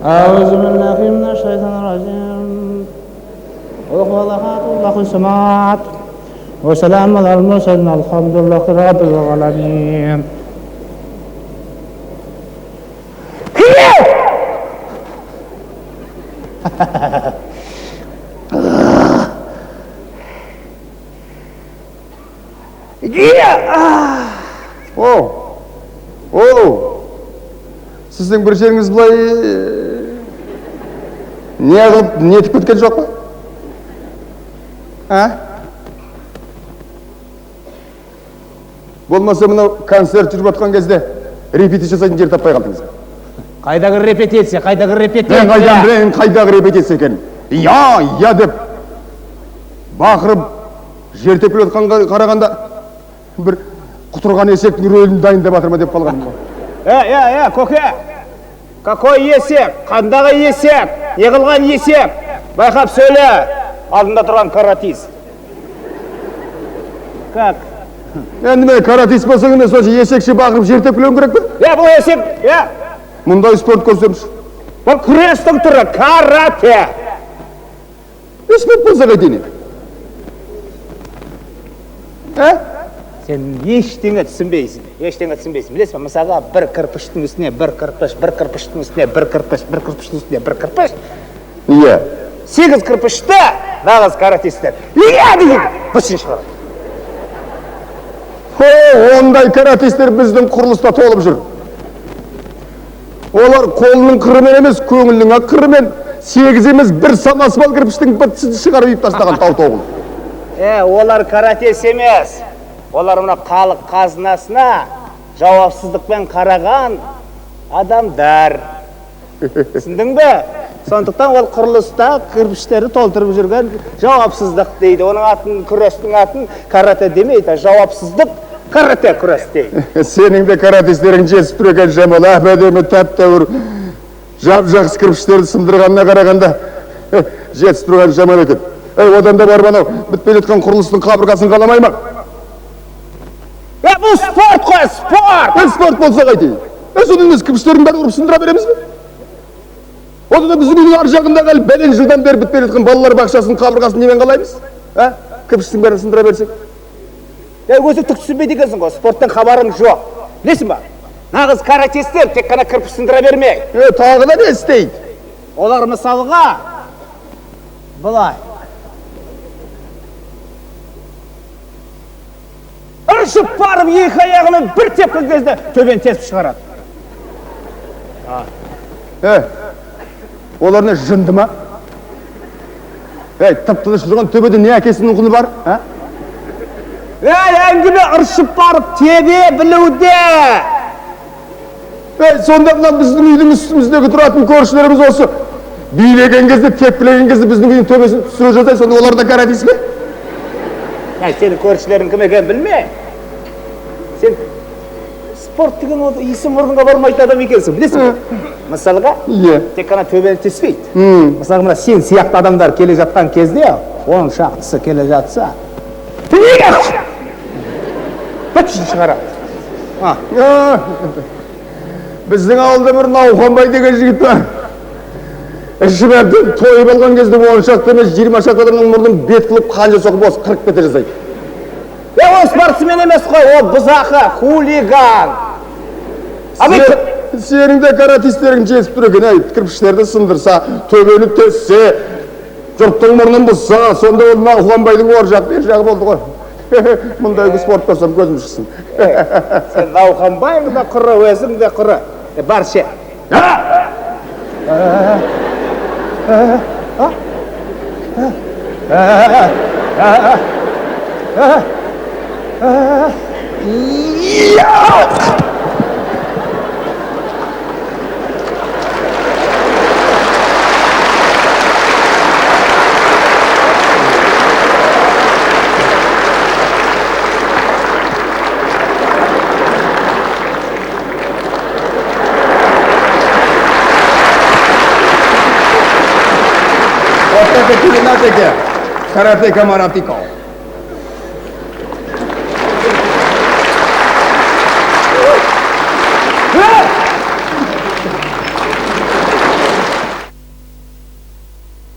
أعوذ بالله من الشيطان الرجيم وخلقات الله السماوات وسلام على المرسلين الحمد لله رب العالمين. Сіздің бір жеріңіз бұлай не қылып нетіп кеткен жоқ па? Болмаса мынау концерт жүріп жатқан кезде репетиция жасайтын жер таппай қалдыңыз. Қайдағы репетиция, қайдағы репетиция? Мен қайдан білейін қайдағы репетиция екен. Я деп бақырып жер тепкілеп жатқанға қарағанда бір құтырған есектің рөлін дайындап жатыр ма деп қалғаным ғой. Көке! Какой есек? Қандағы есек? Не қылған есек? Байқап сөйле! Алдында тұрған каратист. Как? Енді мен каратист болсаң емес, осы есекше бақырып жер тепкілеуім керек пе? Бұл есек, Мұндай спорт көрсемші. Бұл күрестің түрі, карате. Спорт болса қайтейін? Сен ештеңе түсінбейсің, Білесің ба, мысалға бір кірпіштің үстіне бір кірпіш, бір кірпіштің үстіне бір кірпіш, бір кірпіштің үстіне бір кірпіш. 8 кірпішті нағыз каратистер. Деген бұршын шығарады. Ондай каратистер біздің құрылыста толып жүр. Олар қолының қырымен емес, көңілінің қырымен 8 емес бір самасвал кірпіштің бітісін шығарып тастаған тау-тоғыл. Олар каратист емес. Олар мына халық қазынасына жауапсыздықпен қараған адамдар. Түсіндің бе? Сондықтан ол құрылыста кірпіштерді толтырып жүрген жауапсыздық дейді. Оның атын, күрестің атын карате демейді, жауапсыздық карате күрес дейді. Сенің де каратистерің жетісіп тұр екен, Жамал. Әдемі тәп-тәуір жап-жақсы кірпіштерді сындырғанына қарағанда жетісіп тұрған Жамал екен. Одан да бар анау бітпей жатқан құрылыстың қабырғасын қаламай ма? Бұл спорт қой, спорт! Спорт болса қайтейін? Соның емес кірпіштердің бәрі ұрып сындыра береміз бе? Одан да біздің үйдің ар жағындағы әлі бәлен жылдан бері бітпей жатқан балалар бақшасының қабырғасын немен қалаймыз? Кірпіштің бәрін сындыра берсек? Өзі түк түсінбейді екенсің ғой, спорттан хабарың жоқ. Білесің ба? Нағыз каратистер тек қана кірпіш сындыра бермей. Тағы да не істейді? Олар мысалға былай. Ұршып барып екі аяғымен бір тепкен кезде төбен тесіп шығарады. Олар не жынды ма? Тып-тыныш тұрған төбеде не әкесінің құны бар? Әңгіме ұршып барып тебе білуде. Сонда біздің үйдің үстіміздегі тұратын көршілеріміз осы билеген кезде, тепкілеген кезде біздің үйдің төбесін түсіре жазай, сонда олар да каратист пе? Сенің көршілерің кім екен білме. Сен спорт деген есім орынға бармайтын адам екенсің, білесің бе? Мысалға, тек қана төбені теспейді. Мысалға, мына сен сияқты адамдар келе жатқан кезде, 10 шақтысы келе жатса, бітшін шығарады. Біздің ауылда бір Науқанбай деген жігіт бар. Ішіп әбден тойып алған кезде 10 шақты емес 20 шақты адамның мұрнын бет қылып қанжа соқып осы 40 бетер жасайды. Ол спортсмен емес қой, ол бұзақы, хулиган. Сенің де каратистерің жетіп тұр екен, кірпіштерді сындырса, төбені тессе, жұрттың мұрнын бұзса, сонда ол Науқанбайдың ор жақ бер жағы болды ғой. Мұндайғы спорт көрсем көзім шықсын. Сен Науқанбайың да құры, өзің де құры. Бар ше. Karateka maratiko.